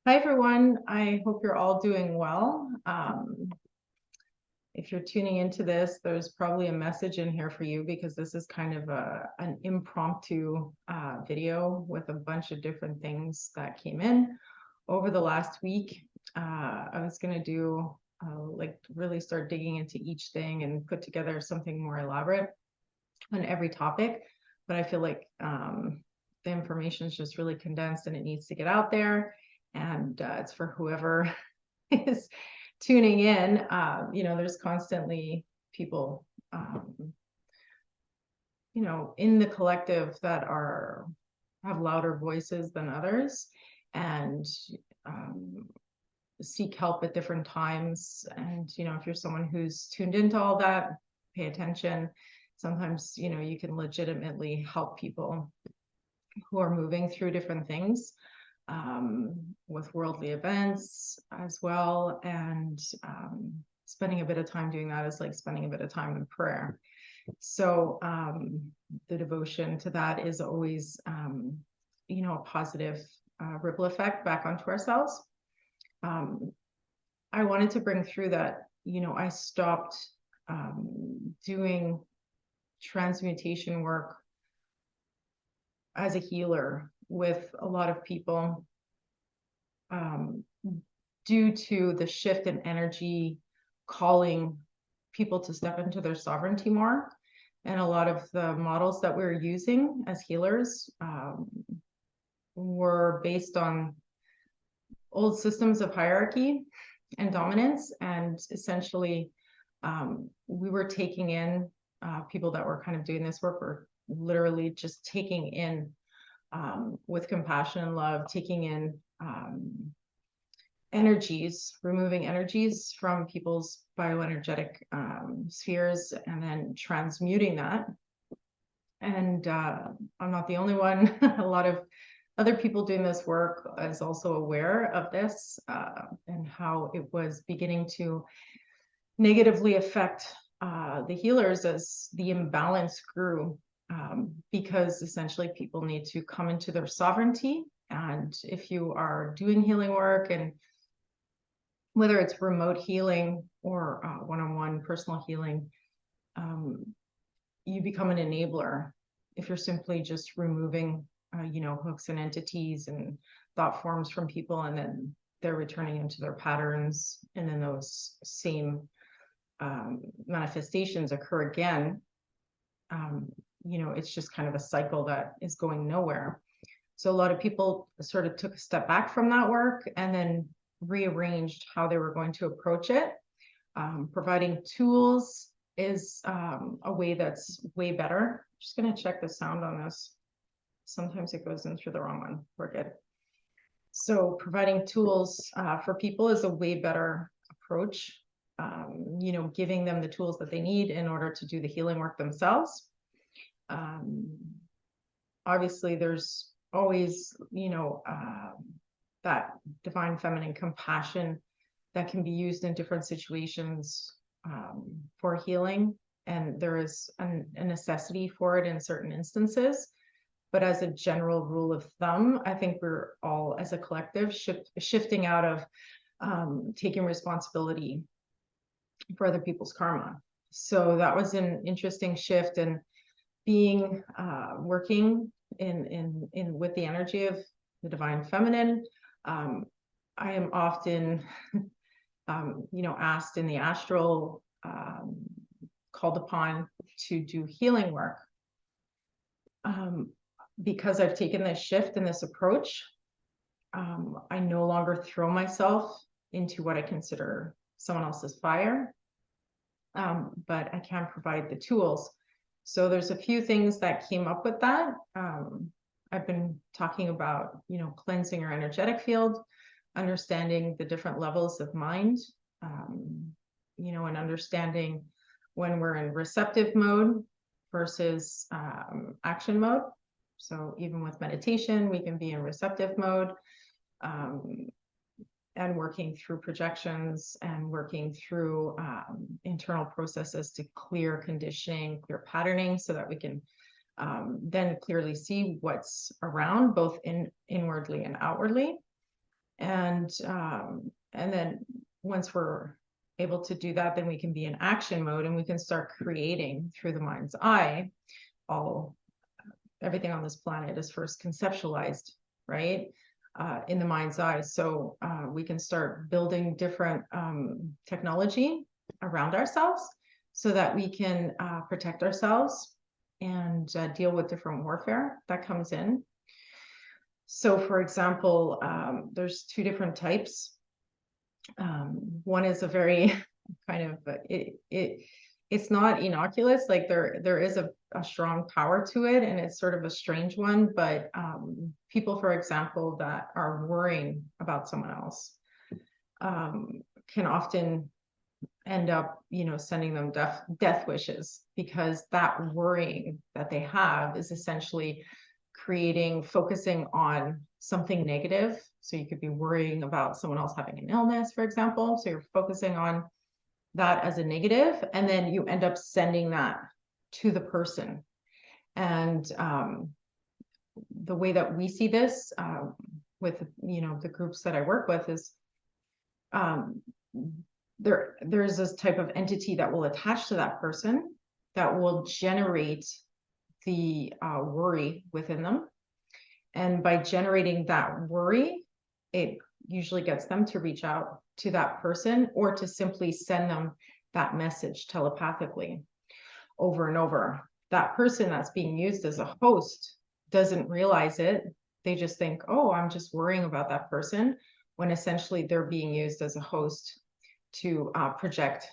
Hi, everyone. I hope you're all doing well. If you're tuning into this, there's probably a message in here for you because this is kind of an impromptu video with a bunch of different things that came in over the last week. I was going to do like really start digging into each thing and put together something more elaborate on every topic, but I feel like the information is just really condensed and it needs to get out there. And it's for whoever is tuning in. There's constantly people, in the collective that have louder voices than others and um, seek help at different times. And, if you're someone who's tuned into all that, pay attention. Sometimes, you can legitimately help people who are moving through different things with worldly events as well. And spending a bit of time doing that is like spending a bit of time in prayer. So the devotion to that is always, a positive ripple effect back onto ourselves. I wanted to bring through that, I stopped doing transmutation work as a healer with a lot of people due to the shift in energy calling people to step into their sovereignty more. And a lot of the models that we're using as healers were based on old systems of hierarchy and dominance. And essentially, we were taking in people that were kind of doing this work, were literally just taking in with compassion and love, taking in energies, removing energies from people's bioenergetic spheres and then transmuting that. And I'm not the only one. A lot of other people doing this work is also aware of this and how it was beginning to negatively affect the healers as the imbalance grew, because essentially people need to come into their sovereignty. And if you are doing healing work, and whether it's remote healing or one-on-one personal healing, you become an enabler if you're simply just removing hooks and entities and thought forms from people, and then they're returning into their patterns, and then those same manifestations occur again. It's just kind of a cycle that is going nowhere. So a lot of people sort of took a step back from that work and then rearranged how they were going to approach it. Providing tools is a way that's way better. I'm just going to check the sound on this. Sometimes it goes in through the wrong one. We're good. So providing tools for people is a way better approach. Giving them the tools that they need in order to do the healing work themselves. Obviously, there's always, that divine feminine compassion that can be used in different situations for healing. And there is a necessity for it in certain instances. But as a general rule of thumb, I think we're all, as a collective, shifting out of taking responsibility for other people's karma. So that was an interesting shift, and being working in with the energy of the divine feminine. I am often asked in the astral, called upon to do healing work. Because I've taken this shift and this approach, I no longer throw myself into what I consider someone else's fire, but I can provide the tools. So there's a few things that came up with that. I've been talking about, cleansing your energetic field, understanding the different levels of mind, and understanding when we're in receptive mode versus action mode. So even with meditation, we can be in receptive mode, and working through projections and working through internal processes to clear conditioning, clear patterning, so that we can then clearly see what's around, both inwardly and outwardly. And then once we're able to do that, then we can be in action mode and we can start creating through the mind's eye. Everything on this planet is first conceptualized, right? In the mind's eye. So we can start building different technology around ourselves so that we can protect ourselves and deal with different warfare that comes in. So for example, there's two different types. One is a very kind of, it's not innocuous, like there is a strong power to it, and it's sort of a strange one, but people, for example, that are worrying about someone else can often end up, sending them death wishes, because that worrying that they have is essentially focusing on something negative. So you could be worrying about someone else having an illness, for example. So you're focusing on that as a negative, and then you end up sending that to the person. And the way that we see this with the groups that I work with is there's this type of entity that will attach to that person that will generate the worry within them. And by generating that worry, it usually gets them to reach out to that person, or to simply send them that message telepathically over and over. That person that's being used as a host doesn't realize it. They just think, oh, I'm just worrying about that person, when essentially they're being used as a host to project,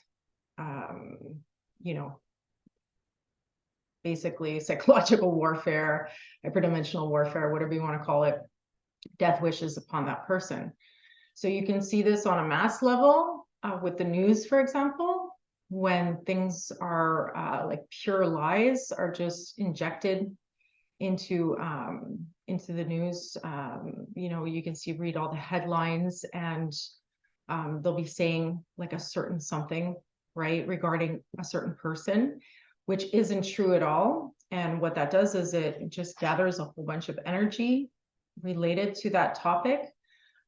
basically psychological warfare, hyperdimensional warfare, whatever you want to call it, death wishes upon that person. So you can see this on a mass level with the news, for example, when things are like pure lies are just injected into the news. You can read all the headlines, and they'll be saying like a certain something, right, regarding a certain person, which isn't true at all. And what that does is it just gathers a whole bunch of energy related to that topic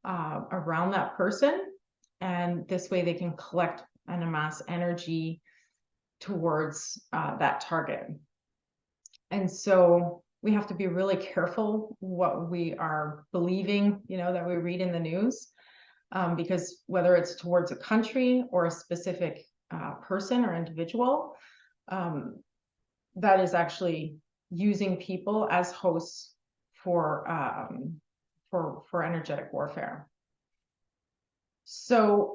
around that person. And this way they can collect and amass energy towards that target. And so we have to be really careful what we are believing, that we read in the news, because whether it's towards a country or a specific person or individual, that is actually using people as hosts for energetic warfare. So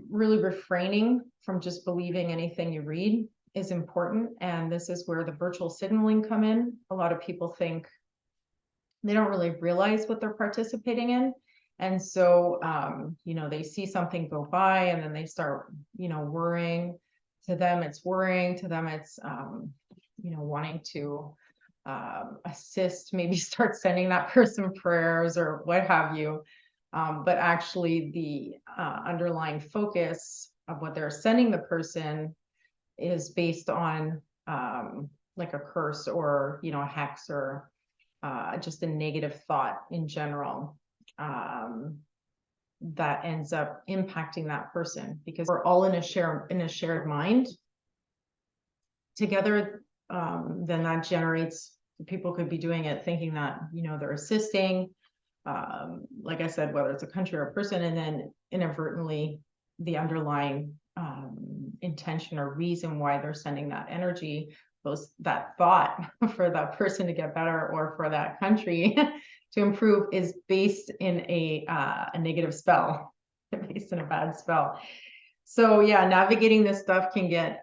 really refraining from just believing anything you read is important. And this is where the virtual signaling come in. A lot of people think they don't really realize what they're participating in. And so, they see something go by and then they start, worrying. To them, it's worrying. To them, it's, wanting to assist, maybe start sending that person prayers or what have you. But actually the underlying focus of what they're sending the person is based on like a curse or, a hex, or just a negative thought in general that ends up impacting that person, because we're all in a shared mind together. Then that generates, people could be doing it thinking that, they're assisting, like I said, whether it's a country or a person, and then inadvertently the underlying intention or reason why they're sending that energy, that thought for that person to get better or for that country to improve, is based in a negative spell, based in a bad spell. So yeah, navigating this stuff can get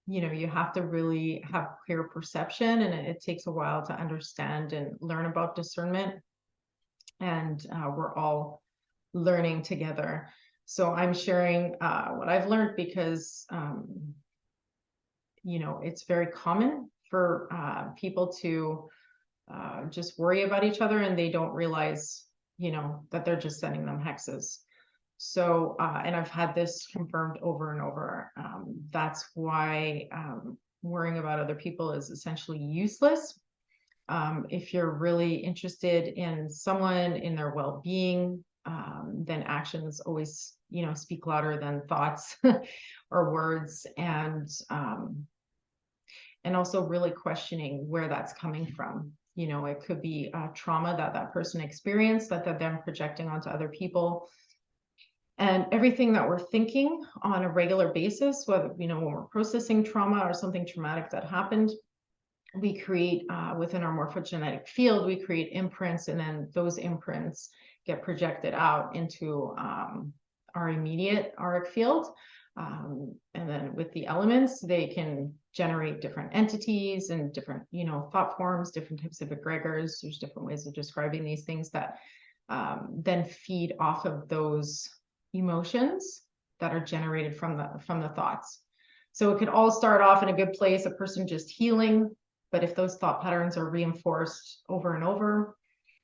you have to really have clear perception, and it takes a while to understand and learn about discernment. And we're all learning together. So I'm sharing what I've learned because, it's very common for people to just worry about each other, and they don't realize, that they're just sending them hexes. So, and I've had this confirmed over and over. That's why worrying about other people is essentially useless. If you're really interested in someone, in their well-being, then actions always, speak louder than thoughts or words. And also really questioning where that's coming from. It could be trauma that person experienced that they're then projecting onto other people. And everything that we're thinking on a regular basis, whether, when we're processing trauma or something traumatic that happened, we create within our morphogenetic field, we create imprints, and then those imprints get projected out into our immediate auric field. And then with the elements, they can generate different entities and different, thought forms, different types of egregors. There's different ways of describing these things that then feed off of those emotions that are generated from the thoughts. So it could all start off in a good place, a person just healing, but if those thought patterns are reinforced over and over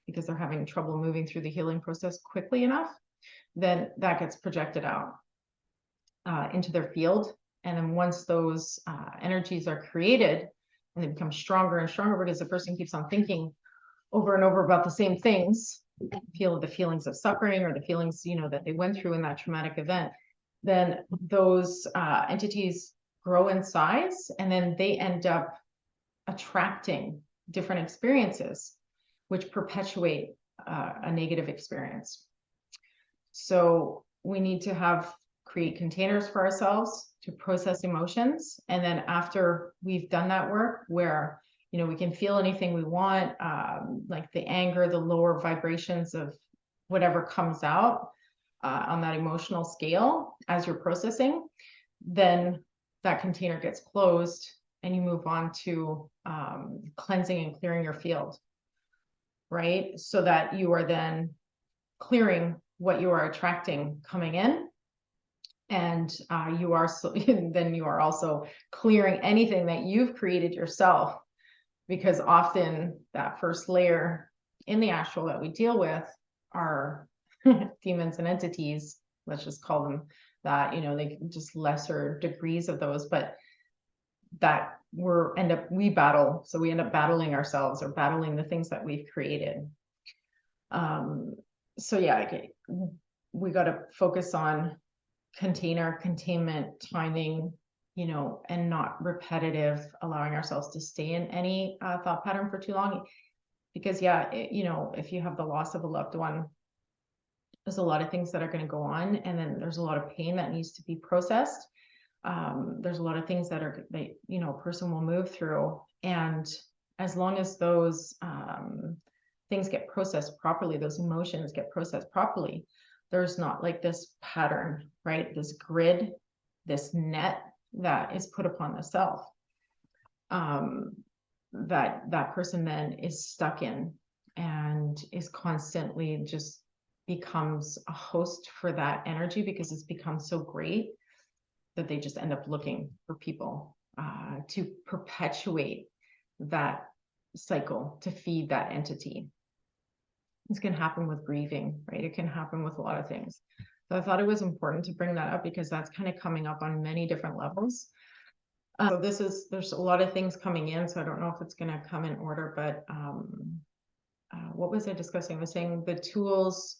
because they're having trouble moving through the healing process quickly enough, then that gets projected out into their field. And then once those energies are created and they become stronger and stronger because the person keeps on thinking over and over about the same things, feel the feelings of suffering or the feelings, that they went through in that traumatic event, then those entities grow in size, and then they end up attracting different experiences, which perpetuate a negative experience. So we need to create containers for ourselves to process emotions. And then after we've done that work where, we can feel anything we want, like the anger, the lower vibrations of whatever comes out on that emotional scale as you're processing, then that container gets closed and you move on to cleansing and clearing your field, right? So that you are then clearing what you are attracting coming in. And then you are also clearing anything that you've created yourself, because often that first layer in the astral that we deal with are demons and entities. Let's just call them that. They just lesser degrees of those, but that we battle. So we end up battling ourselves or battling the things that we've created. So yeah, we got to focus on container, containment, timing, and not repetitive, allowing ourselves to stay in any thought pattern for too long. Because if you have the loss of a loved one, there's a lot of things that are going to go on, and then there's a lot of pain that needs to be processed. There's a lot of things that a person will move through, and as long as those things get processed properly, those emotions get processed properly, there's not like this pattern, right? This grid, this net that is put upon the self, that person then is stuck in and is constantly just becomes a host for that energy, because it's become so great that they just end up looking for people to perpetuate that cycle, to feed that entity. This can happen with grieving, right? It can happen with a lot of things. So I thought it was important to bring that up because that's kind of coming up on many different levels. So there's a lot of things coming in, so I don't know if it's going to come in order, but what was I discussing? I was saying the tools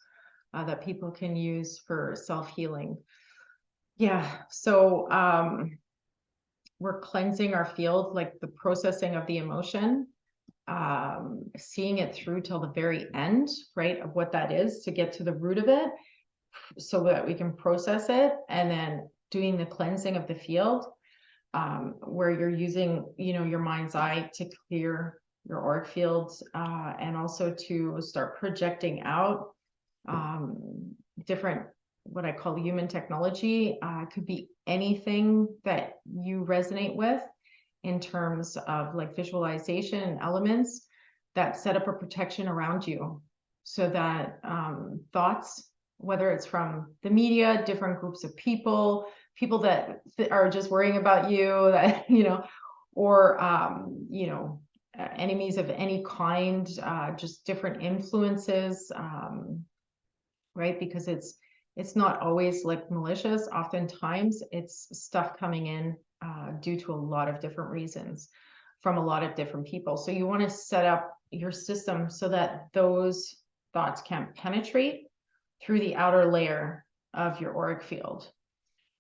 that people can use for self-healing. Yeah, so we're cleansing our field, like the processing of the emotion, seeing it through till the very end, right, of what that is, to get to the root of it so that we can process it, and then doing the cleansing of the field, where you're using, your mind's eye to clear your auric fields, and also to start projecting out different, what I call human technology. It could be anything that you resonate with in terms of like visualization and elements that set up a protection around you, so that thoughts, whether it's from the media, different groups of people that are just worrying about you, that, or, enemies of any kind, just different influences, right? Because it's not always like malicious. Oftentimes it's stuff coming in due to a lot of different reasons from a lot of different people. So you want to set up your system so that those thoughts can't penetrate through the outer layer of your auric field.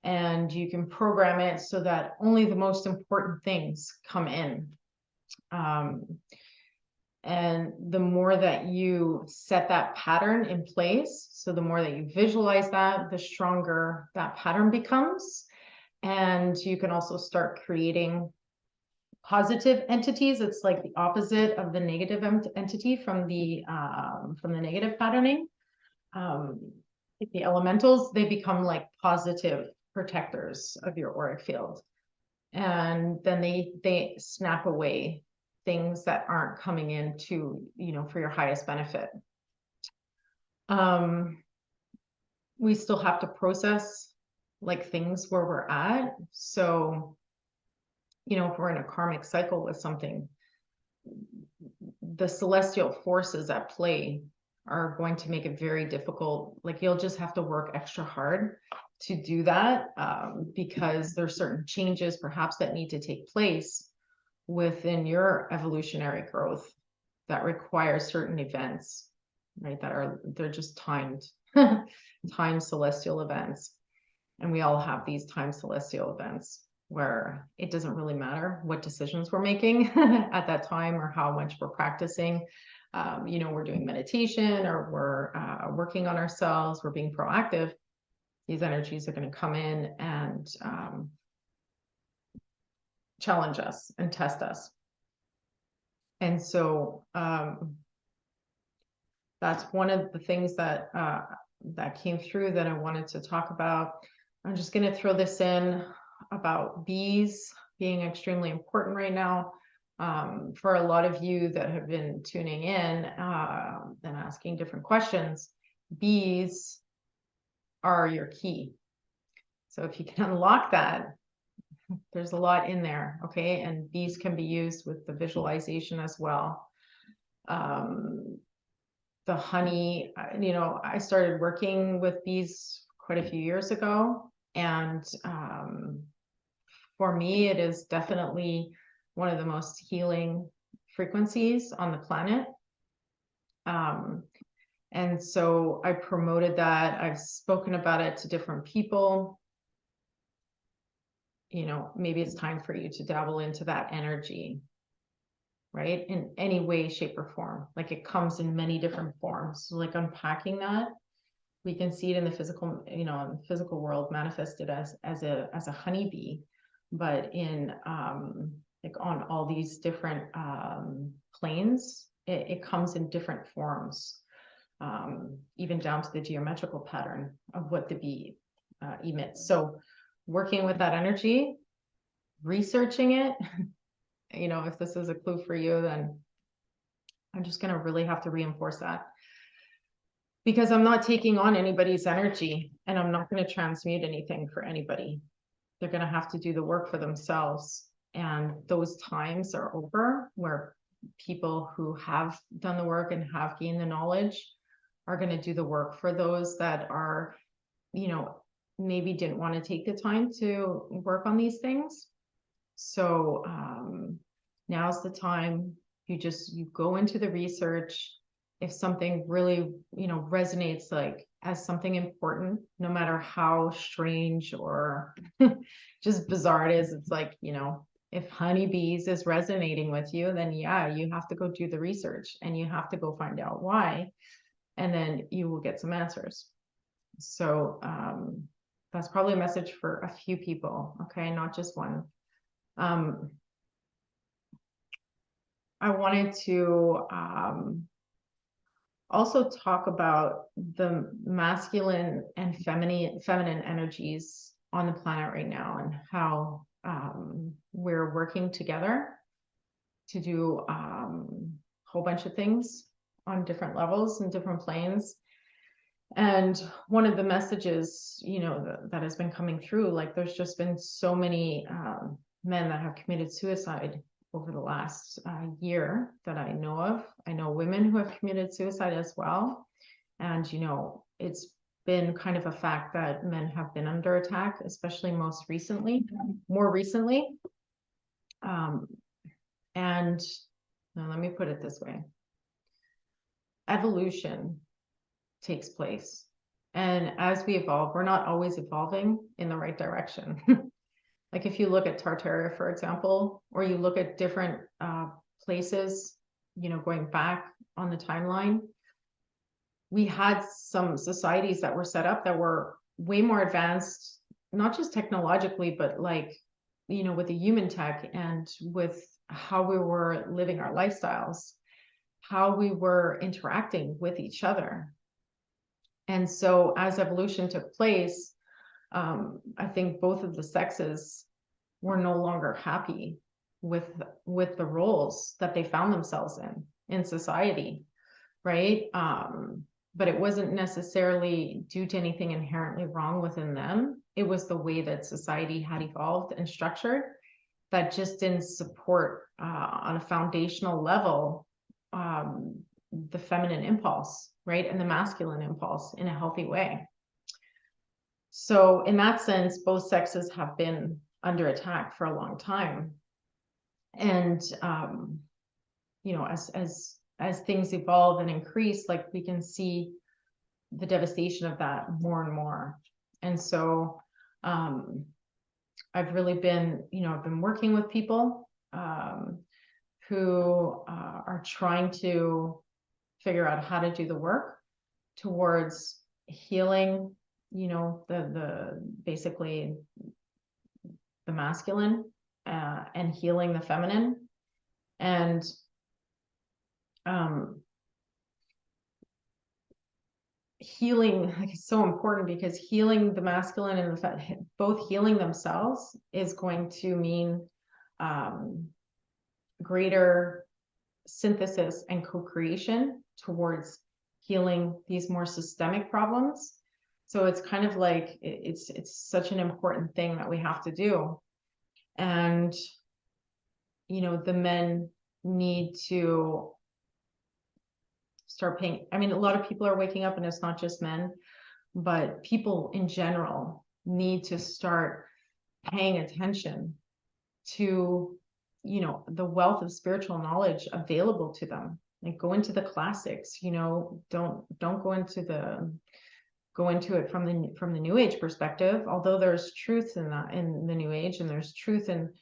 And you can program it so that only the most important things come in. And the more that you set that pattern in place, so the more that you visualize that, the stronger that pattern becomes. And you can also start creating positive entities. It's like the opposite of the negative entity from the negative patterning. The elementals, they become like positive protectors of your auric field. And then they snap away things that aren't coming in to, for your highest benefit. We still have to process like things where we're at. So, if we're in a karmic cycle with something, the celestial forces at play are going to make it very difficult. Like you'll just have to work extra hard to do that, because there's certain changes perhaps that need to take place within your evolutionary growth that require certain events, right? They're just timed celestial events. And we all have these timed celestial events where it doesn't really matter what decisions we're making at that time or how much we're practicing. We're doing meditation or we're working on ourselves, we're being proactive. These energies are going to come in and challenge us and test us. And so that's one of the things that came through that I wanted to talk about. I'm just going to throw this in about bees being extremely important right now. For a lot of you that have been tuning in and asking different questions, bees are your key. So if you can unlock that, there's a lot in there, okay? And bees can be used with the visualization as well. The honey, I started working with bees quite a few years ago. And for me, it is definitely one of the most healing frequencies on the planet. And so I promoted that. I've spoken about it to different people. Maybe it's time for you to dabble into that energy, right? In any way, shape, or form. Like it comes in many different forms. So like unpacking that, we can see it in the physical, in the physical world manifested as a honeybee, but in like on all these different planes, it comes in different forms, even down to the geometrical pattern of what the bee emits. So working with that energy, researching it, if this is a clue for you, then I'm just going to really have to reinforce that, because I'm not taking on anybody's energy and I'm not going to transmute anything for anybody. They're going to have to do the work for themselves. And those times are over where people who have done the work and have gained the knowledge are going to do the work for those that are, maybe didn't want to take the time to work on these things. So now's the time. You go into the research. If something really, resonates like as something important, no matter how strange or just bizarre it is, it's like, if honeybees is resonating with you, then yeah, you have to go do the research and you have to go find out why, and then you will get some answers. So that's probably a message for a few people, okay, not just one. I wanted to also talk about the masculine and feminine energies on the planet right now, and how we're working together to do a whole bunch of things on different levels and different planes. And one of the messages, that has been coming through, like there's just been so many men that have committed suicide over the last year that I know of. I know women who have committed suicide as well. And, it's been kind of a fact that men have been under attack, especially more recently. And now let me put it this way. evolution takes place. And as we evolve, we're not always evolving in the right direction. Like if you look at Tartaria, for example, or you look at different places, going back on the timeline, we had some societies that were set up that were way more advanced, not just technologically, but with the human tech and with how we were living our lifestyles, how we were interacting with each other. And so as evolution took place, I think both of the sexes were no longer happy with the roles that they found themselves in society, right? But it wasn't necessarily due to anything inherently wrong within them. It was the way that society had evolved and structured that just didn't support on a foundational level the feminine impulse, right? And the masculine impulse in a healthy way. So in that sense, both sexes have been under attack for a long time. And, as things evolve and increase, like we can see the devastation of that more and more. And so I've really been, I've been working with people who are trying to figure out how to do the work towards healing, the basically the masculine and healing the feminine. And healing, like, is so important, because healing the masculine and the both healing themselves is going to mean greater synthesis and co-creation towards healing these more systemic problems. So it's kind of like it's such an important thing that we have to do. And the men need to start paying. I mean, a lot of people are waking up, and it's not just men, but people in general need to start paying attention to, the wealth of spiritual knowledge available to them. Like, go into the classics, don't go into it from the New Age perspective, although there's truth in that, in the New Age, and there's truth in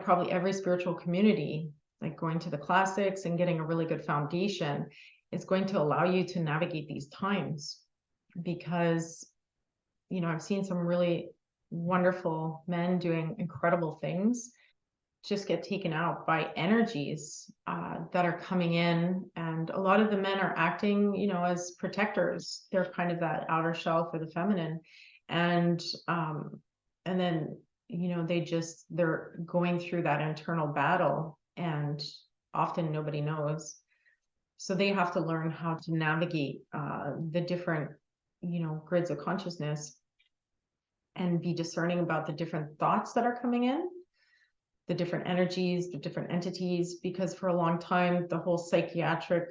probably every spiritual community. Like, going to the classics and getting a really good foundation is going to allow you to navigate these times, because I've seen some really wonderful men doing incredible things just get taken out by energies that are coming in. And a lot of the men are acting, as protectors. They're kind of that outer shell for the feminine. And then, they're going through that internal battle, and often nobody knows. So they have to learn how to navigate the different, grids of consciousness, and be discerning about the different thoughts that are coming in, the different energies, the different entities, because for a long time, the whole psychiatric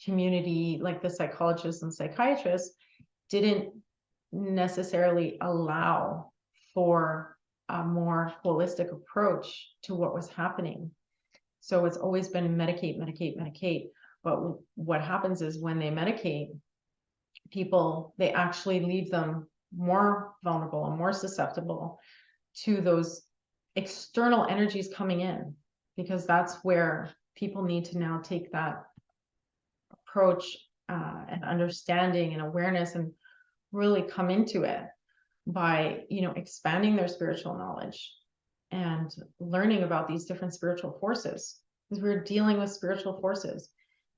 community, like the psychologists and psychiatrists, didn't necessarily allow for a more holistic approach to what was happening. So it's always been medicate, medicate, medicate. But what happens is, when they medicate people, they actually leave them more vulnerable and more susceptible to those external energies coming in, because that's where people need to now take that approach and understanding and awareness, and really come into it by expanding their spiritual knowledge and learning about these different spiritual forces, because we're dealing with spiritual forces.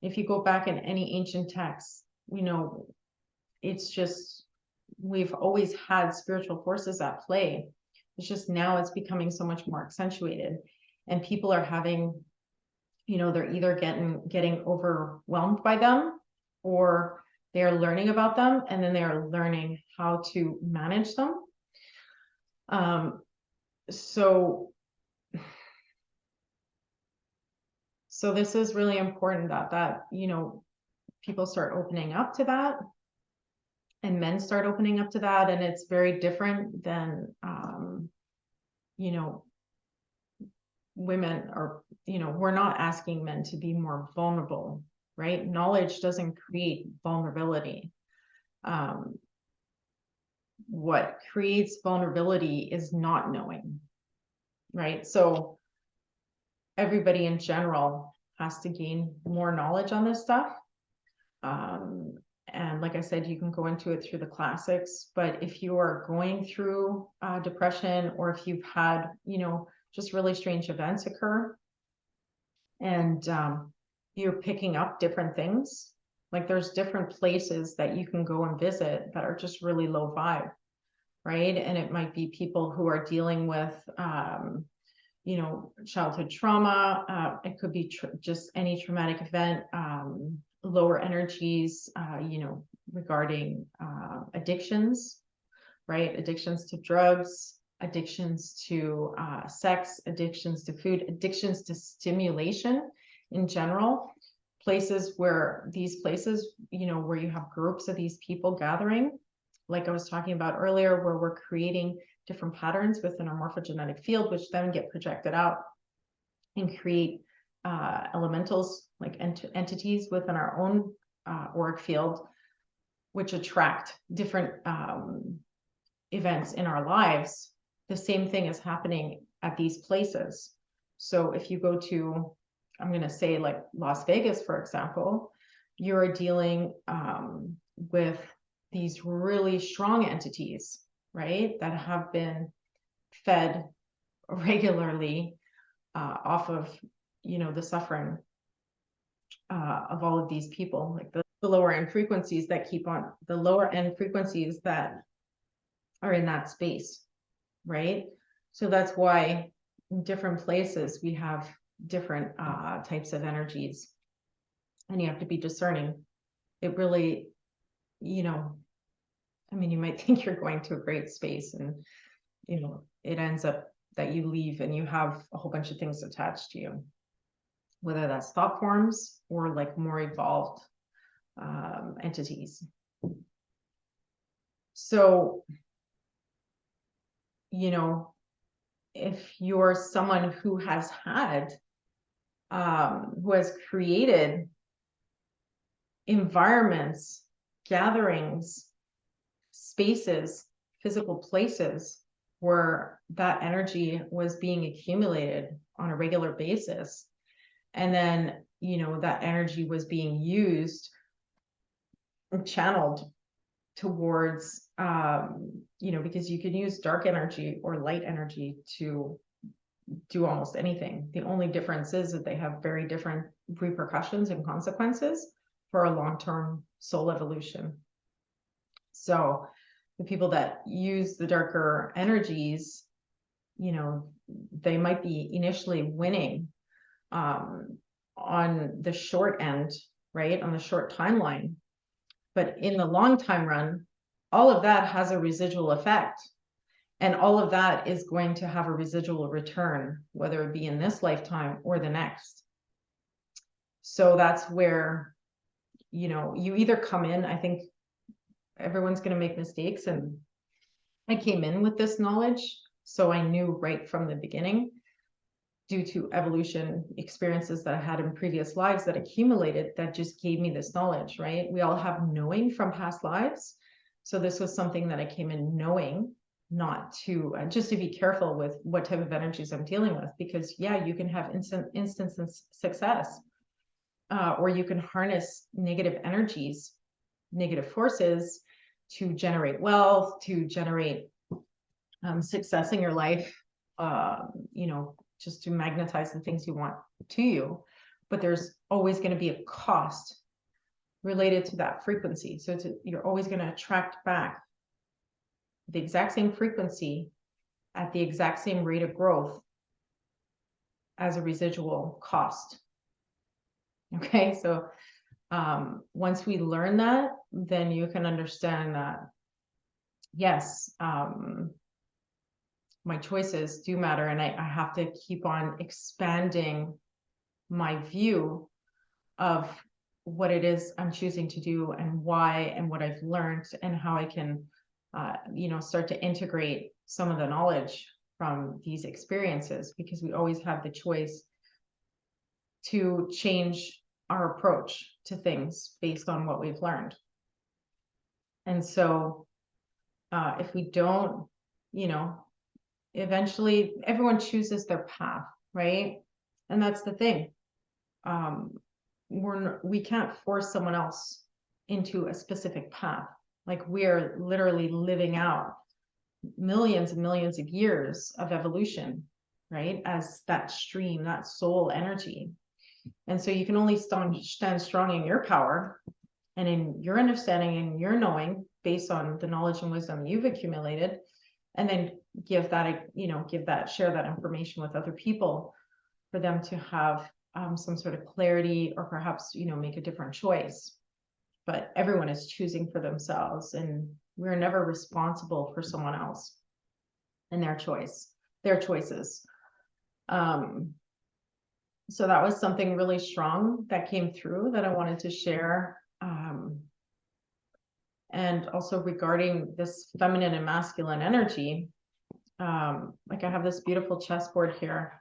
If you go back in any ancient texts, it's just, we've always had spiritual forces at play. It's just now it's becoming so much more accentuated, and people are having, they're either getting overwhelmed by them, or they are learning about them, and then they are learning how to manage them. So this is really important that people start opening up to that, and men start opening up to that. And it's very different than women are, we're not asking men to be more vulnerable. right? Knowledge doesn't create vulnerability. What creates vulnerability is not knowing, right? So everybody in general has to gain more knowledge on this stuff. And like I said, you can go into it through the classics, but if you are going through depression, or if you've had, you know, just really strange events occur, and you're picking up different things, like there's different places that you can go and visit that are just really low vibe, right? And it might be people who are dealing with, you know, childhood trauma. It could be just any traumatic event, lower energies, you know, regarding addictions, right? Addictions to drugs, addictions to sex, addictions to food, addictions to stimulation in general. Places where these places, you know, where you have groups of these people gathering, like I was talking about earlier, where we're creating different patterns within our morphogenetic field, which then get projected out and create elementals, like entities within our own auric field, which attract different events in our lives. The same thing is happening at these places. So if you go to, I'm going to say like Las Vegas, for example, you're dealing with these really strong entities, right, that have been fed regularly off of, you know, the suffering of all of these people, like the lower end frequencies that keep on, the lower end frequencies that are in that space, right? So that's why in different places we have different types of energies, and you have to be discerning. It really, you know, I mean, you might think you're going to a great space, and, you know, it ends up that you leave and you have a whole bunch of things attached to you, whether that's thought forms or like more evolved entities. So, you know, if you're someone who has had, who has created environments, gatherings, spaces, physical places where that energy was being accumulated on a regular basis, and then, you know, that energy was being used and channeled towards, you know, because you can use dark energy or light energy to do almost anything. The only difference is that they have very different repercussions and consequences for a long-term soul evolution. So the people that use the darker energies, you know, they might be initially winning on the short end, right, on the short timeline, but in the long time run, all of that has a residual effect, and all of that is going to have a residual return, whether it be in this lifetime or the next. So that's where, you know, you either come in, I think everyone's going to make mistakes, and I came in with this knowledge, so I knew right from the beginning, due to evolution experiences that I had in previous lives that accumulated, that just gave me this knowledge, right? We all have knowing from past lives. So this was something that I came in knowing, not to, just to be careful with what type of energies I'm dealing with, because yeah, you can have instant success, or you can harness negative energies, negative forces to generate wealth, to generate success in your life, you know, just to magnetize the things you want to you. But there's always going to be a cost related to that frequency. So you're always going to attract back the exact same frequency at the exact same rate of growth as a residual cost. Okay, so once we learn that, then you can understand that, yes, my choices do matter, and I have to keep on expanding my view of what it is I'm choosing to do, and why, and what I've learned, and how I can, you know, start to integrate some of the knowledge from these experiences, because we always have the choice to change our approach to things based on what we've learned. And so if we don't, eventually everyone chooses their path, right? And that's the thing. We can't force someone else into a specific path. Like, we're literally living out millions and millions of years of evolution, right? As that stream, that soul energy. And so you can only stand strong in your power and in your understanding and your knowing based on the knowledge and wisdom you've accumulated, and then share that information with other people for them to have some sort of clarity, or perhaps, make a different choice. But everyone is choosing for themselves, and we're never responsible for someone else and their choices. So that was something really strong that came through that I wanted to share. And also regarding this feminine and masculine energy, like, I have this beautiful chessboard here,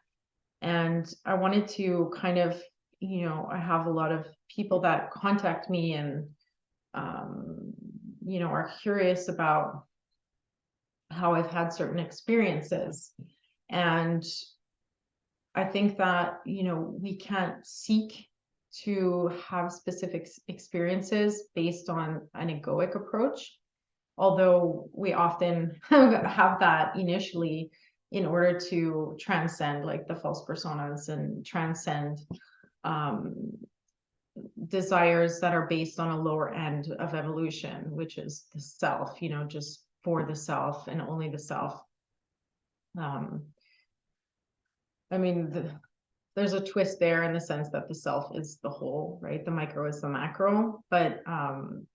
and I wanted to kind of, I have a lot of people that contact me and, are curious about how I've had certain experiences. And I think that, we can't seek to have specific experiences based on an egoic approach, although we often have that initially in order to transcend, like, the false personas and transcend desires that are based on a lower end of evolution, which is the self, just for the self and only the self. I mean, there's a twist there in the sense that the self is the whole, right? The micro is the macro, but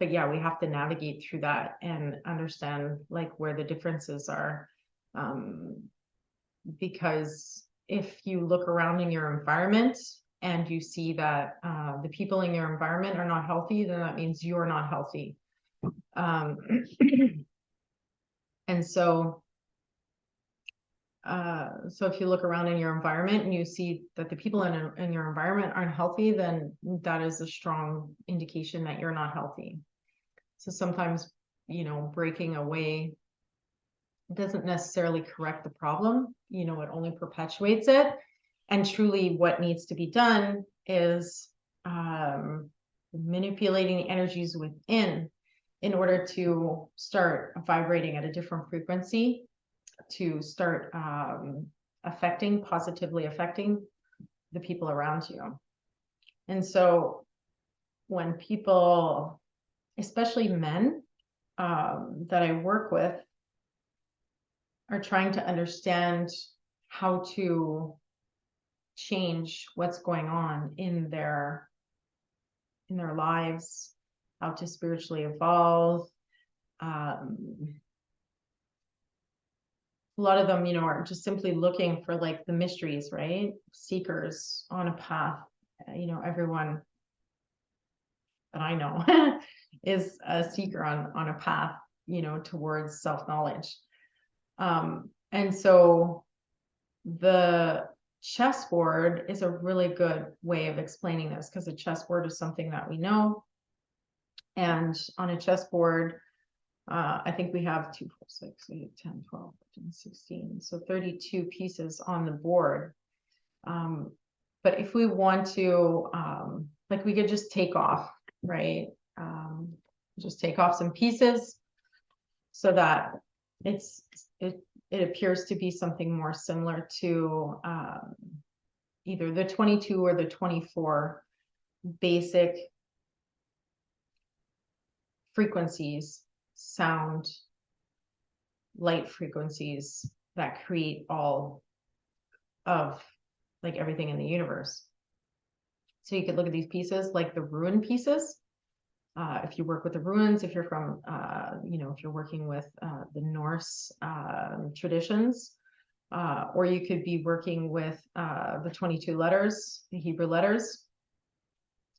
yeah, we have to navigate through that and understand, like, where the differences are. Because if you look around in your environment and you see that the people in your environment are not healthy, then that means you're not healthy. And so if you look around in your environment and you see that the people in your environment aren't healthy, then that is a strong indication that you're not healthy. So sometimes, breaking away doesn't necessarily correct the problem, it only perpetuates it. And truly what needs to be done is manipulating the energies within in order to start vibrating at a different frequency, to start positively affecting the people around you. And so when people, especially men that I work with, are trying to understand how to change what's going on in their lives, how to spiritually evolve, a lot of them, are just simply looking for, like, the mysteries, right? Seekers on a path. Everyone that I know is a seeker on a path, towards self-knowledge. And so the chessboard is a really good way of explaining this, because a chessboard is something that we know. And on a chessboard, I think we have 2, 4, 6, 8, 10, 12, 13, 16. So 32 pieces on the board. But if we want to, like, we could just take off, right? Just take off some pieces so that it appears to be something more similar to either the 22 or the 24 basic frequencies, sound, light frequencies that create all of, like, everything in the universe. So you could look at these pieces like the rune pieces. If you work with the runes, if you're from, if you're working with the Norse traditions, or you could be working with the 22 letters, the Hebrew letters,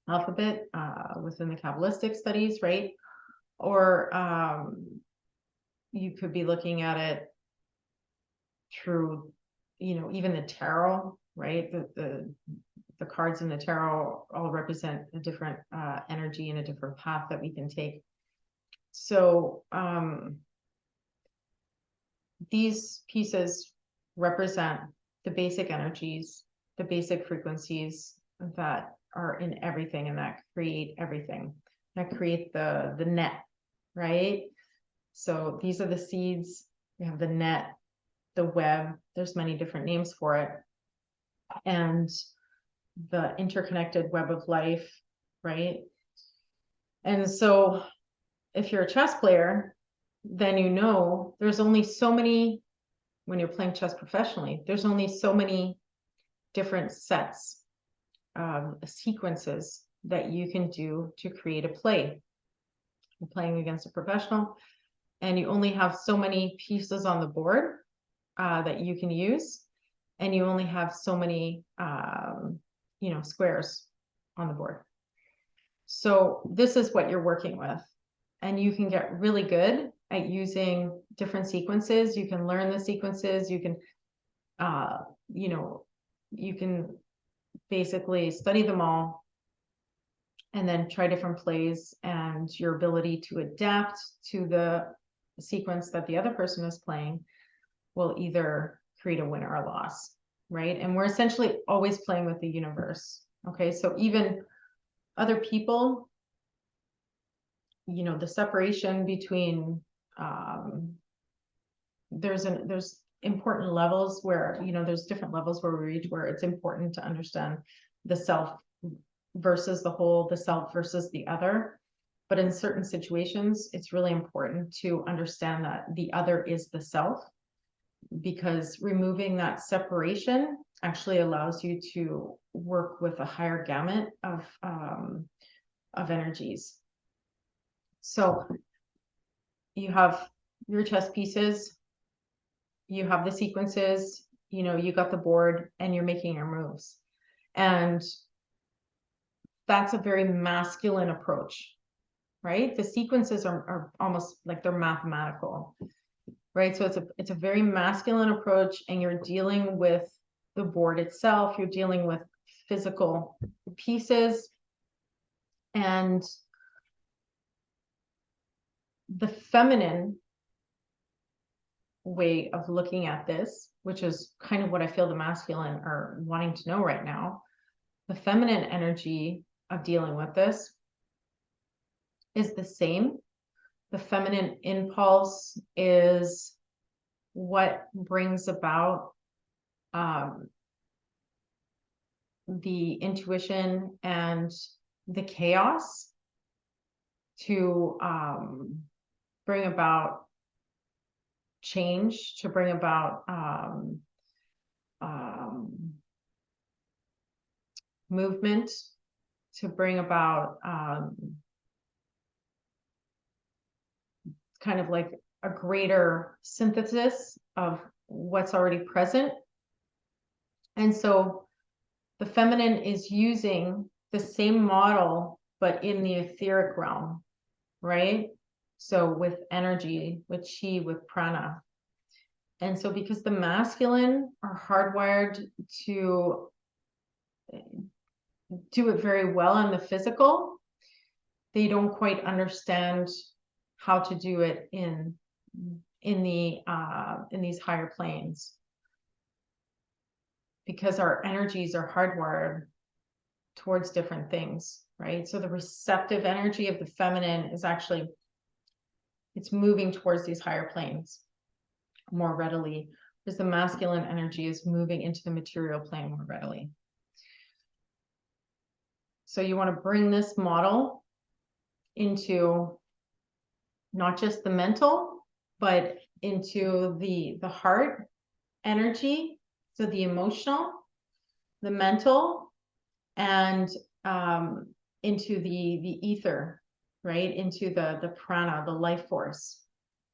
alphabet within the Kabbalistic studies, right? Or you could be looking at it through, even the tarot, right? The the cards in the tarot all represent a different energy and a different path that we can take. So these pieces represent the basic energies, the basic frequencies that are in everything and that create everything, that create the net, right? So these are the seeds. We have the net, the web, there's many different names for it, and the interconnected web of life, right? And so if you're a chess player, then you know there's only so many, when you're playing chess professionally, there's only so many different sets, sequences that you can do to create a play. You're playing against a professional, and you only have so many pieces on the board that you can use, and you only have so many squares on the board. So this is what you're working with, and you can get really good at using different sequences. You can learn the sequences. You can you can basically study them all and then try different plays, and your ability to adapt to the sequence that the other person is playing will either create a win or a loss, right? And we're essentially always playing with the universe. Okay, so even other people, the separation between there's important levels where there's different levels where we reach where it's important to understand the self versus the whole, the self versus the other. But in certain situations, it's really important to understand that the other is the self, because removing that separation actually allows you to work with a higher gamut of energies. So you have your chess pieces, you have the sequences, you got the board, and you're making your moves. And that's a very masculine approach, right? The sequences are almost like they're mathematical, right? So it's a very masculine approach, and you're dealing with the board itself. You're dealing with physical pieces, and the feminine way of looking at this, which is kind of what I feel the masculine are wanting to know right now, the feminine energy of dealing with this is the same. The feminine impulse is what brings about the intuition and the chaos to bring about change, to bring about movement, to bring about kind of like a greater synthesis of what's already present. And so the feminine is using the same model, but in the etheric realm, right? So with energy, with chi, with prana. And so because the masculine are hardwired to do it very well in the physical, they don't quite understand how to do it in these higher planes, because our energies are hardwired towards different things, right? So the receptive energy of the feminine is actually, it's moving towards these higher planes more readily, because the masculine energy is moving into the material plane more readily. So you want to bring this model into not just the mental, but into the heart energy, so the emotional, the mental, and into the ether, right? Into the prana, the life force,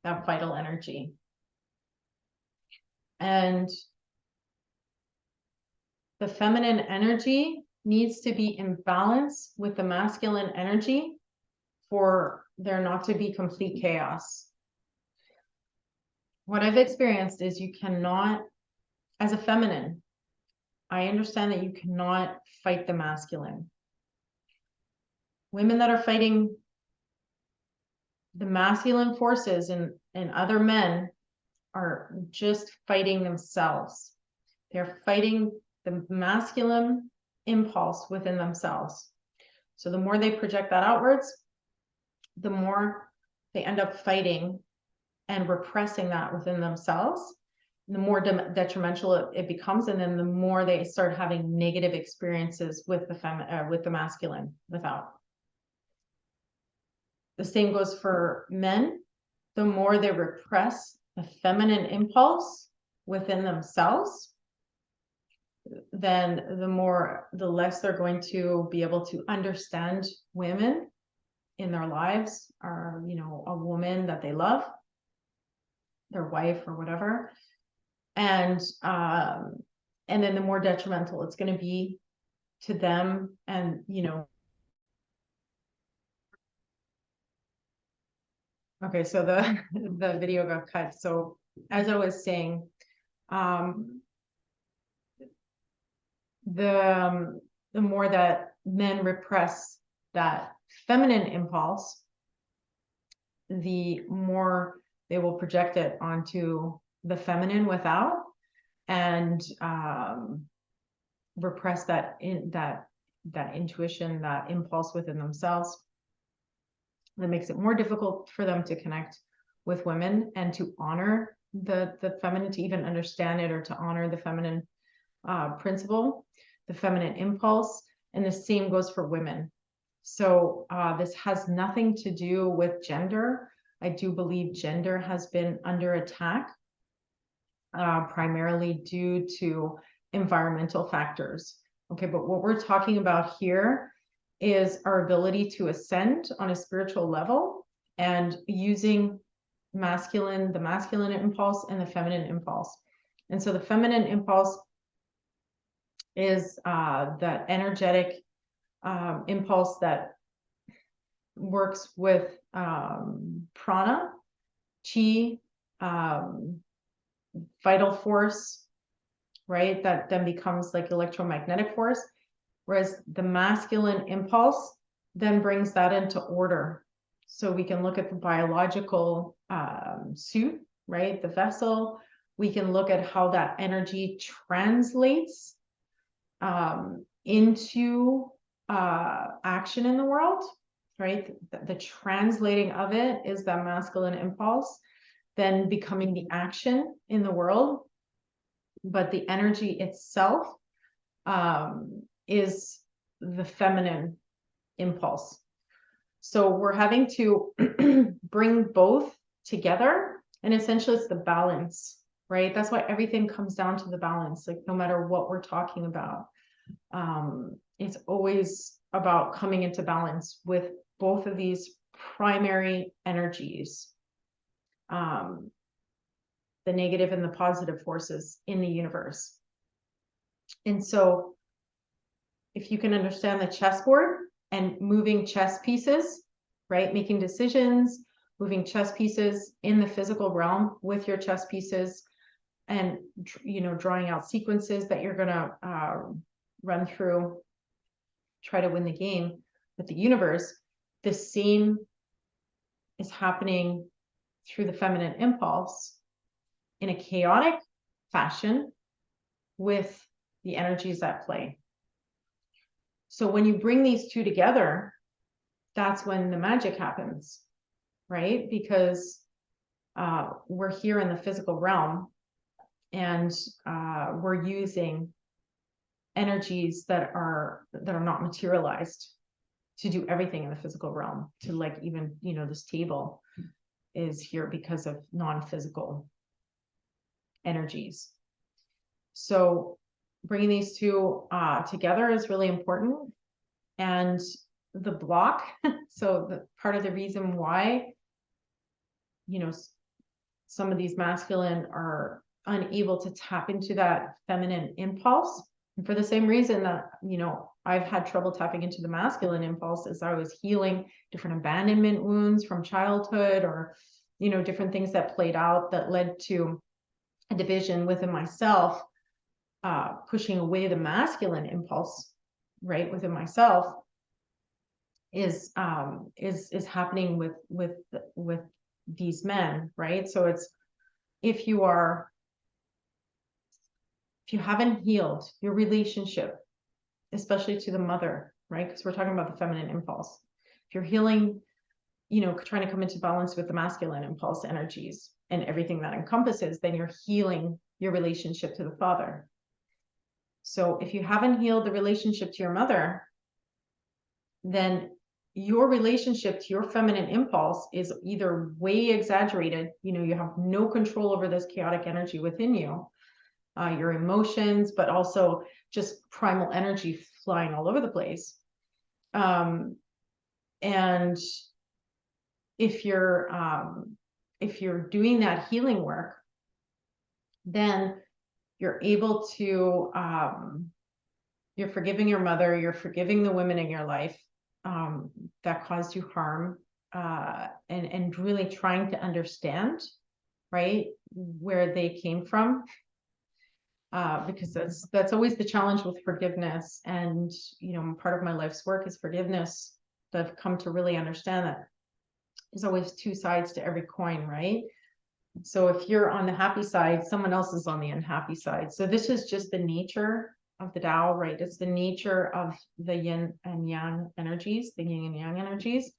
that vital energy. And the feminine energy needs to be in balance with the masculine energy for there not to be complete chaos. What I've experienced is you cannot, as a feminine, I understand that you cannot fight the masculine. Women that are fighting the masculine forces and other men are just fighting themselves. They're fighting the masculine impulse within themselves. So the more they project that outwards, the more they end up fighting and repressing that within themselves, the more detrimental it becomes, and then the more they start having negative experiences with the masculine without. The same goes for men. The more they repress the feminine impulse within themselves, then the less they're going to be able to understand women in their lives, or, you know, a woman that they love, their wife or whatever. And then the more detrimental it's going to be to them. And, you know, okay, so the video got cut. So as I was saying, the more that men repress that feminine impulse, the more they will project it onto the feminine without, and repress that intuition, that impulse within themselves. That makes it more difficult for them to connect with women and to honor the feminine, to even understand it, or to honor the feminine principle, the feminine impulse. And the same goes for women. So this has nothing to do with gender. I do believe gender has been under attack, primarily due to environmental factors. Okay, but what we're talking about here is our ability to ascend on a spiritual level, and using the masculine impulse and the feminine impulse. And so the feminine impulse is that energetic impulse that works with prana, chi, vital force, right? That then becomes like electromagnetic force. Whereas the masculine impulse then brings that into order. So we can look at the biological suit, right? The vessel. We can look at how that energy translates into action in the world, right? The translating of it is that masculine impulse then becoming the action in the world. But the energy itself is the feminine impulse. So we're having to bring both together, and essentially it's the balance, right? That's why everything comes down to the balance. Like, no matter what we're talking about, it's always about coming into balance with both of these primary energies, the negative and the positive forces in the universe. And so if you can understand the chessboard and moving chess pieces, right? Making decisions, moving chess pieces in the physical realm with your chess pieces, and, you know, drawing out sequences that you're going to run through, try to win the game with the universe. The same is happening through the feminine impulse in a chaotic fashion with the energies at play. So when you bring these two together, that's when the magic happens, right? Because we're here in the physical realm, and we're using energies that are not materialized to do everything in the physical realm. To, like, even, you know, this table is here because of non-physical energies. So bringing these two together is really important. And the block, so the part of the reason why, you know, some of these masculine are unable to tap into that feminine impulse, and for the same reason that, you know, I've had trouble tapping into the masculine impulse, as I was healing different abandonment wounds from childhood, or, you know, different things that played out that led to a division within myself. pushing away the masculine impulse, right, within myself, is happening with these men, right? So it's, if you haven't healed your relationship, especially to the mother, right? Because we're talking about the feminine impulse. If you're healing, trying to come into balance with the masculine impulse energies and everything that encompasses, then you're healing your relationship to the father. So if you haven't healed the relationship to your mother, then your relationship to your feminine impulse is either way exaggerated, you have no control over this chaotic energy within you, your emotions, but also just primal energy flying all over the place. And if you're doing that healing work, then you're able to, you're forgiving your mother, you're forgiving the women in your life that caused you harm, and really trying to understand, right, where they came from, because that's always the challenge with forgiveness. And part of my life's work is forgiveness, that I've come to really understand that there's always two sides to every coin, right? So if you're on the happy side, someone else is on the unhappy side. So this is just the nature of the Tao, right? It's the nature of the yin and yang energies, the yin and yang energies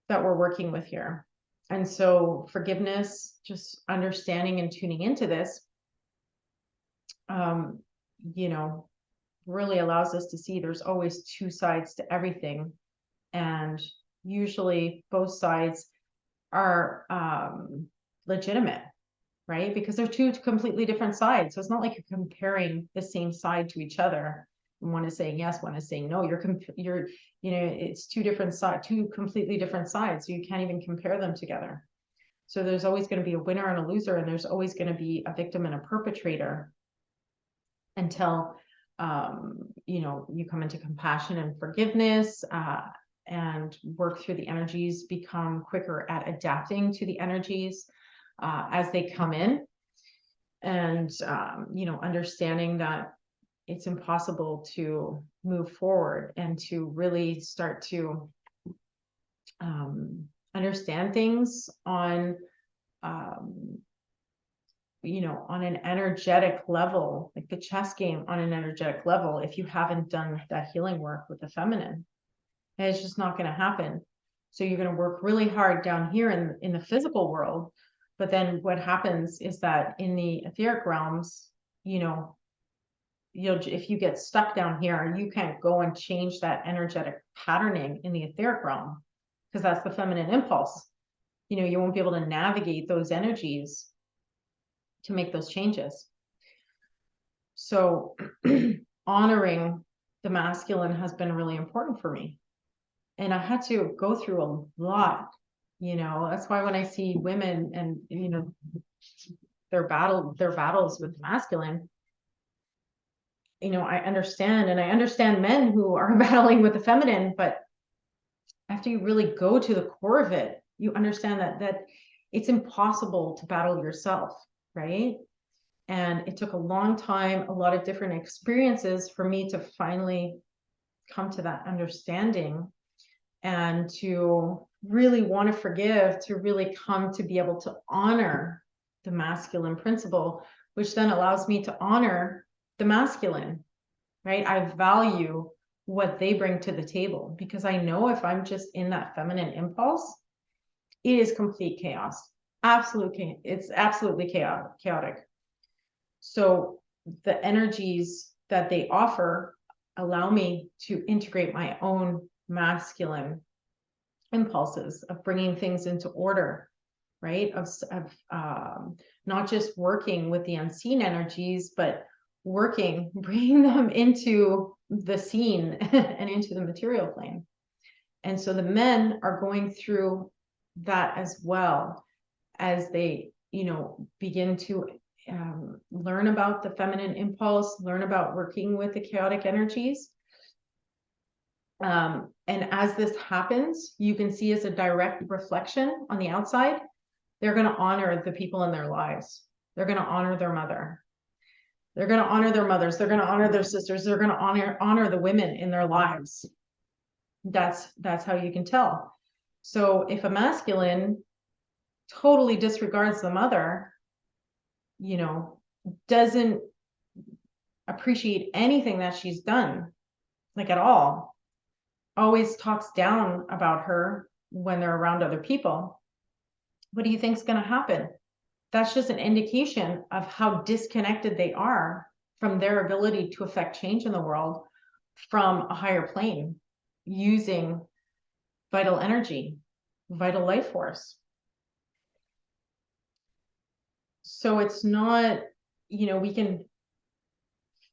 that we're working with here. And so forgiveness, just understanding and tuning into this, really allows us to see there's always two sides to everything. And usually both sides are legitimate, right? Because they're two completely different sides. So it's not like you're comparing the same side to each other. One is saying yes, one is saying no. It's two completely different sides. So you can't even compare them together. So there's always going to be a winner and a loser, and there's always going to be a victim and a perpetrator, until you come into compassion and forgiveness, and work through the energies, become quicker at adapting to the energies as they come in, and understanding that it's impossible to move forward and to really start to understand things on on an energetic level, like the chess game, on an energetic level, if you haven't done that healing work with the feminine. And it's just not going to happen. So you're going to work really hard down here in the physical world. But then what happens is that in the etheric realms, if you get stuck down here, you can't go and change that energetic patterning in the etheric realm, because that's the feminine impulse. You won't be able to navigate those energies to make those changes. So honoring the masculine has been really important for me. And I had to go through a lot, that's why when I see women and, their battles with the masculine, I understand men who are battling with the feminine, but after you really go to the core of it, you understand that it's impossible to battle yourself, right? And it took a long time, a lot of different experiences for me to finally come to that understanding, and to really want to forgive, to really come to be able to honor the masculine principle, which then allows me to honor the masculine, right? I value what they bring to the table, because I know if I'm just in that feminine impulse, it is complete chaos. It's absolutely chaotic. So the energies that they offer allow me to integrate my own masculine impulses of bringing things into order, right? Of not just working with the unseen energies, but bringing them into the scene and into the material plane. And so the men are going through that as well, as they, begin to learn about the feminine impulse, learn about working with the chaotic energies. And as this happens, you can see as a direct reflection on the outside, they're going to honor the people in their lives. They're going to honor their mother. They're going to honor their mothers. They're going to honor their sisters. They're going to honor the women in their lives. That's how you can tell. So if a masculine totally disregards the mother, you know, doesn't appreciate anything that she's done, like at all, always talks down about her when they're around other people, what do you think is going to happen? That's just an indication of how disconnected they are from their ability to affect change in the world from a higher plane using vital energy, vital life force. So it's not, you know, we can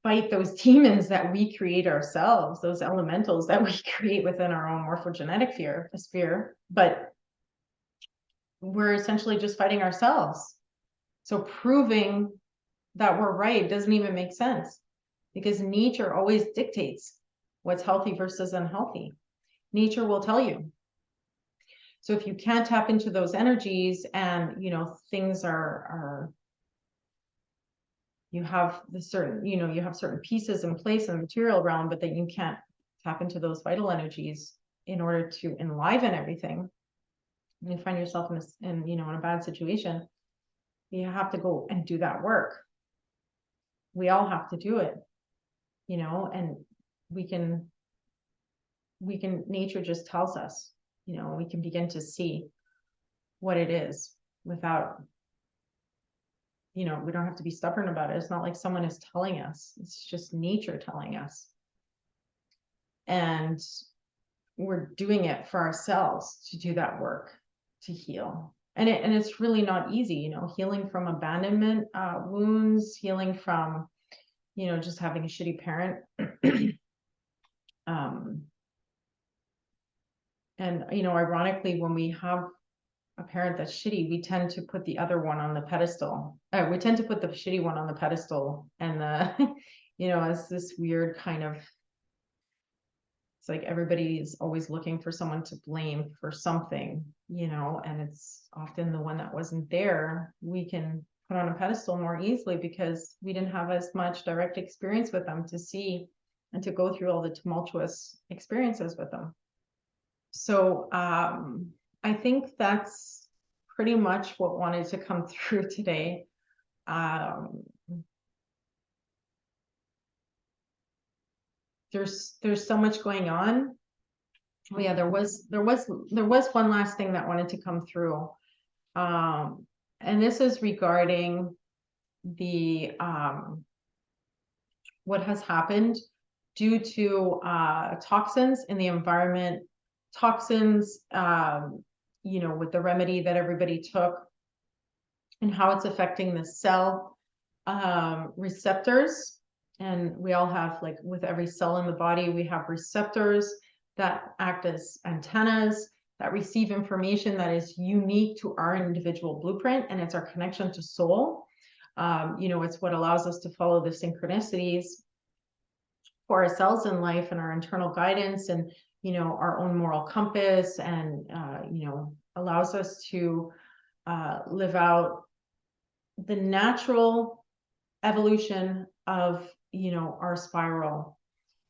fight those demons that we create ourselves, those elementals that we create within our own morphogenetic sphere, but we're essentially just fighting ourselves. So proving that we're right doesn't even make sense, because nature always dictates what's healthy versus unhealthy. Nature will tell you. So if you can't tap into those energies and, you know, things are you have the certain, you know, you have certain pieces in place in the material realm, but then you can't tap into those vital energies in order to enliven everything. And you find yourself in you know, in a bad situation, you have to go and do that work. We all have to do it, you know, and we can, nature just tells us, you know, we can begin to see what it is without, you know, we don't have to be stubborn about it. It's not like someone is telling us, it's just nature telling us. And we're doing it for ourselves to do that work, to heal. And it's really not easy, you know, healing from abandonment wounds, healing from, you know, just having a shitty parent. And, you know, ironically, when we have a parent that's shitty, we tend to put the other one on the pedestal. We tend to put the shitty one on the pedestal, and the, you know, it's this weird kind of, it's like everybody's always looking for someone to blame for something, you know, and it's often the one that wasn't there we can put on a pedestal more easily because we didn't have as much direct experience with them to see and to go through all the tumultuous experiences with them. So I think that's pretty much what wanted to come through today. There's so much going on. Oh yeah, there was one last thing that wanted to come through. And this is regarding the what has happened due to toxins in the environment, toxins, you know, with the remedy that everybody took, and how it's affecting the cell receptors. And we all have, like with every cell in the body, we have receptors that act as antennas that receive information that is unique to our individual blueprint, and it's our connection to soul. You know, it's what allows us to follow the synchronicities for ourselves in life and our internal guidance, and, you know, our own moral compass, and, you know, allows us to live out the natural evolution of, you know, our spiral.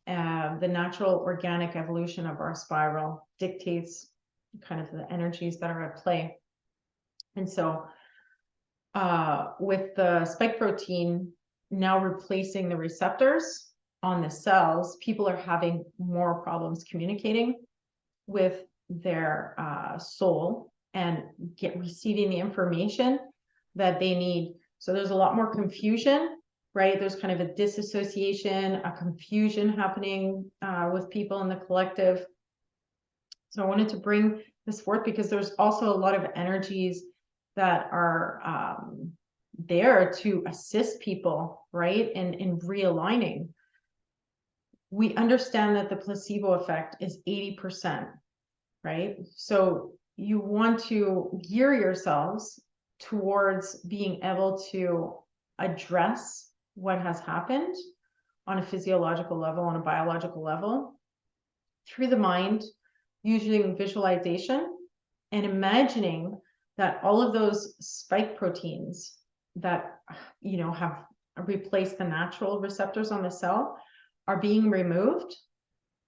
The natural organic evolution of our spiral dictates kind of the energies that are at play. And so with the spike protein now replacing the receptors on the cells, people are having more problems communicating with their soul and receiving the information that they need. So there's a lot more confusion, right? There's kind of a disassociation, a confusion happening with people in the collective. So I wanted to bring this forth because there's also a lot of energies that are there to assist people, right? In realigning. We understand that the placebo effect is 80%, right? So you want to gear yourselves towards being able to address what has happened on a physiological level, on a biological level, through the mind, using visualization and imagining that all of those spike proteins that, you know, have replace the natural receptors on the cell are being removed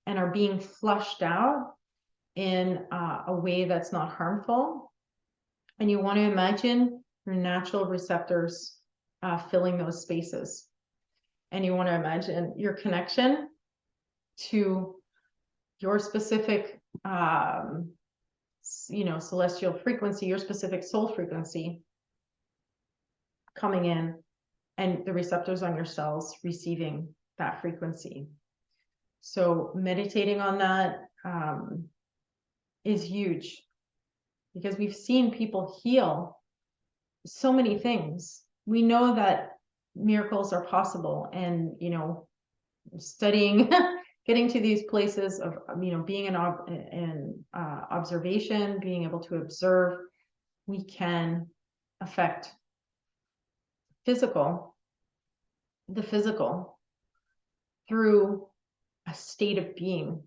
and are being flushed out in a way that's not harmful. And you want to imagine your natural receptors filling those spaces. And you want to imagine your connection to your specific, celestial frequency, your specific soul frequency coming in, and the receptors on your cells receiving that frequency. So meditating on that is huge, because we've seen people heal so many things. We know that miracles are possible, and studying getting to these places of being in observation, being able to observe, we can affect the physical through a state of being.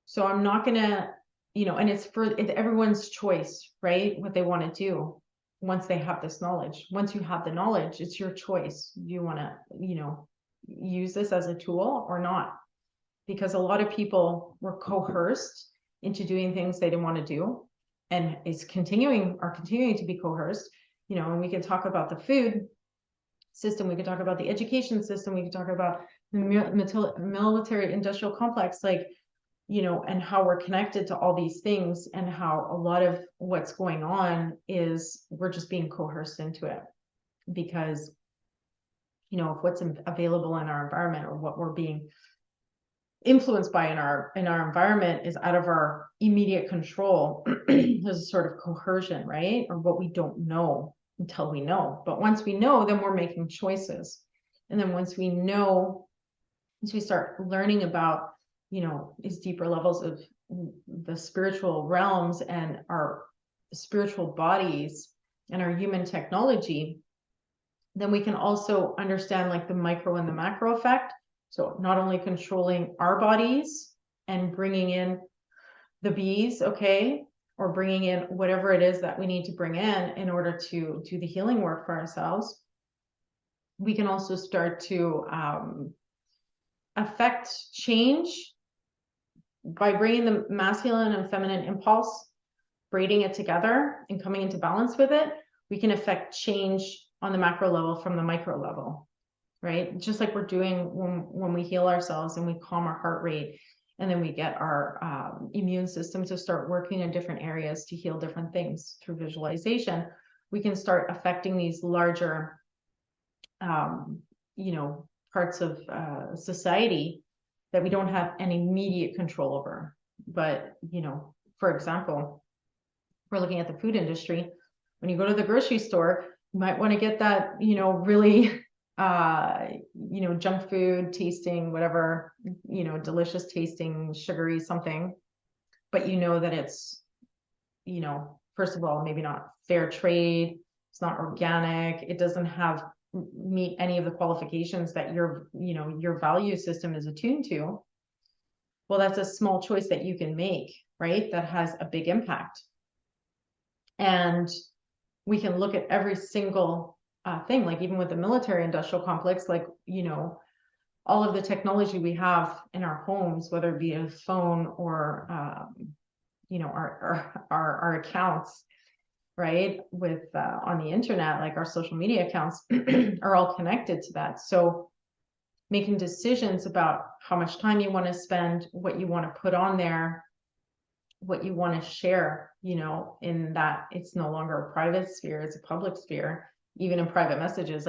So I'm not gonna, and it's everyone's choice, right? What they want to do once they have this knowledge. Once you have the knowledge, it's your choice. Do you want to, use this as a tool or not? Because a lot of people were coerced into doing things they didn't want to do, and are continuing to be coerced. And we can talk about the food system, we can talk about the education system, we can talk about the military industrial complex, and how we're connected to all these things, and how a lot of what's going on is we're just being coerced into it because of what's available in our environment, or what we're being influenced by in our environment is out of our immediate control. There's a sort of coercion, right? Or what we don't know until we know. But once we know, then we're making choices. And then once we start learning about, these deeper levels of the spiritual realms and our spiritual bodies and our human technology, then we can also understand the micro and the macro effect. So not only controlling our bodies and bringing in the bees, or bringing in whatever it is that we need to bring in order to do the healing work for ourselves, we can also start to affect change by bringing the masculine and feminine impulse, braiding it together and coming into balance with it. We can affect change on the macro level from the micro level, right? Just like we're doing when we heal ourselves and we calm our heart rate, and then we get our immune system to start working in different areas to heal different things through visualization. We can start affecting these larger, parts of society that we don't have an immediate control over. But, for example, we're looking at the food industry. When you go to the grocery store, you might want to get that, really junk food tasting, whatever, delicious tasting, sugary something, but that it's, first of all, maybe not fair trade, it's not organic, it doesn't meet any of the qualifications that your value system is attuned to. Well, that's a small choice that you can make, right? That has a big impact. And we can look at every single thing, even with the military industrial complex, all of the technology we have in our homes, whether it be a phone or, our accounts, right? With, on the internet, our social media accounts are all connected to that. So making decisions about how much time you want to spend, what you want to put on there, what you want to share, in that it's no longer a private sphere, it's a public sphere. Even in private messages,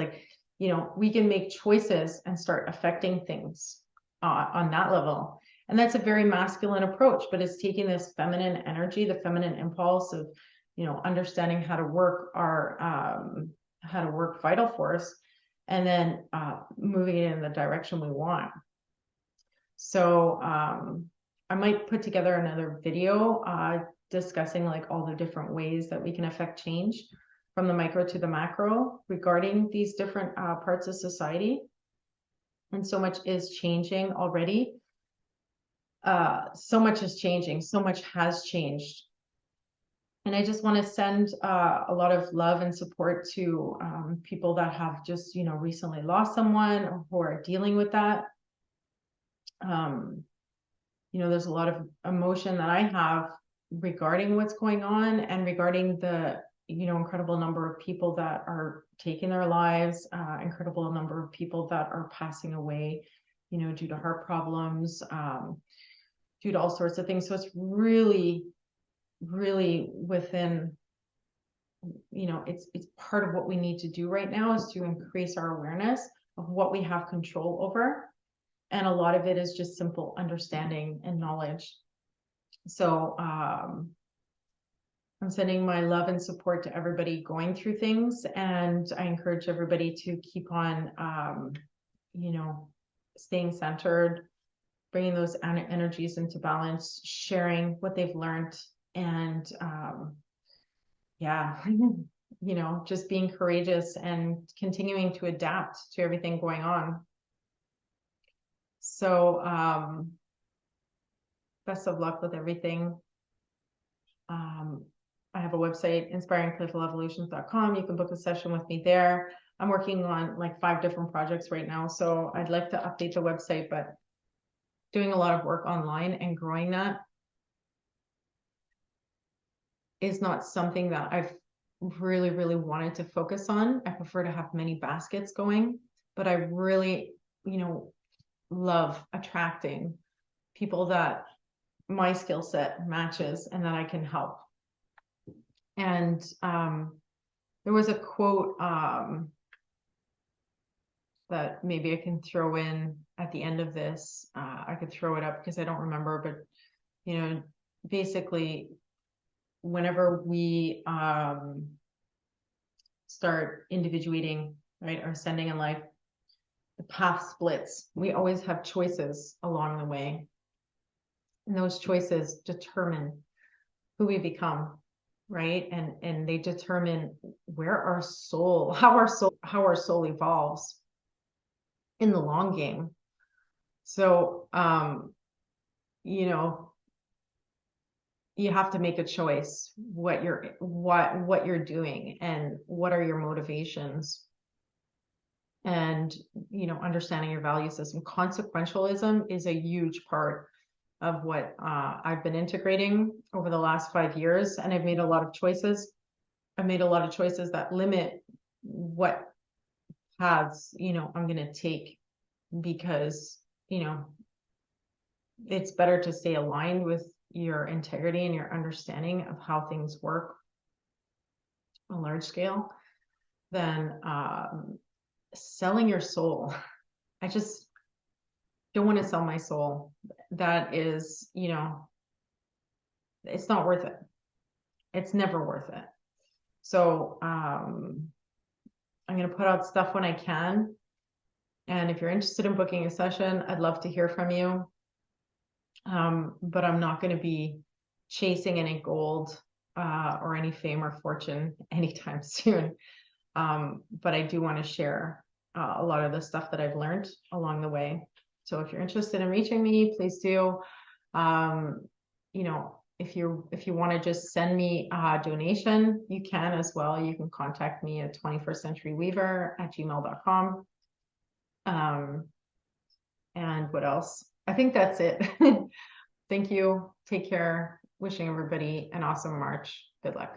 we can make choices and start affecting things on that level. And that's a very masculine approach, but it's taking this feminine energy, the feminine impulse of, understanding how to work vital force, and then moving it in the direction we want. So I might put together another video discussing all the different ways that we can affect change from the micro to the macro regarding these different parts of society. And so much is changing already. So much is changing. So much has changed. And I just want to send a lot of love and support to people that have just, you know, recently lost someone or who are dealing with that. You know, there's a lot of emotion that I have regarding what's going on and regarding the, you know, incredible number of people that are taking their lives, incredible number of people that are passing away, you know, due to heart problems, due to all sorts of things. So it's really, really within, you know, it's part of what we need to do right now is to increase our awareness of what we have control over. And a lot of it is just simple understanding and knowledge. So I'm sending my love and support to everybody going through things. And I encourage everybody to keep on, you know, staying centered, bringing those energies into balance, sharing what they've learned. And yeah, you know, just being courageous and continuing to adapt to everything going on. So best of luck with everything. I have a website, inspiringplayfulevolutions.com. You can book a session with me there. I'm working on like 5 different projects right now, so I'd like to update the website, but doing a lot of work online and growing that is not something that I've really, really wanted to focus on. I prefer to have many baskets going, but I really, you know, love attracting people that my skill set matches and that I can help. And there was a quote that maybe I can throw in at the end of this. I could throw it up because I don't remember, but you know, basically, whenever we start individuating, right, or ascending in life, the path splits. We always have choices along the way, and those choices determine who we become, right? And they determine where our soul, how our soul evolves in the long game. So you know, you have to make a choice what you're doing and what are your motivations, and you know, understanding your value system. Consequentialism is a huge part of what I've been integrating over the last 5 years, and I've made a lot of choices. I've made a lot of choices that limit what paths, you know, I'm going to take, because, you know, it's better to stay aligned with your integrity and your understanding of how things work on a large scale than selling your soul. I just don't want to sell my soul. That is, you know, it's not worth it. It's never worth it. So I'm going to put out stuff when I can. And if you're interested in booking a session, I'd love to hear from you. But I'm not going to be chasing any gold or any fame or fortune anytime soon. But I do want to share a lot of the stuff that I've learned along the way. So if you're interested in reaching me, please do. You know, if you want to just send me a donation, you can as well. You can contact me at 21stcenturyweaver@gmail.com. And what else? I think that's it. Thank you. Take care. Wishing everybody an awesome March. Good luck.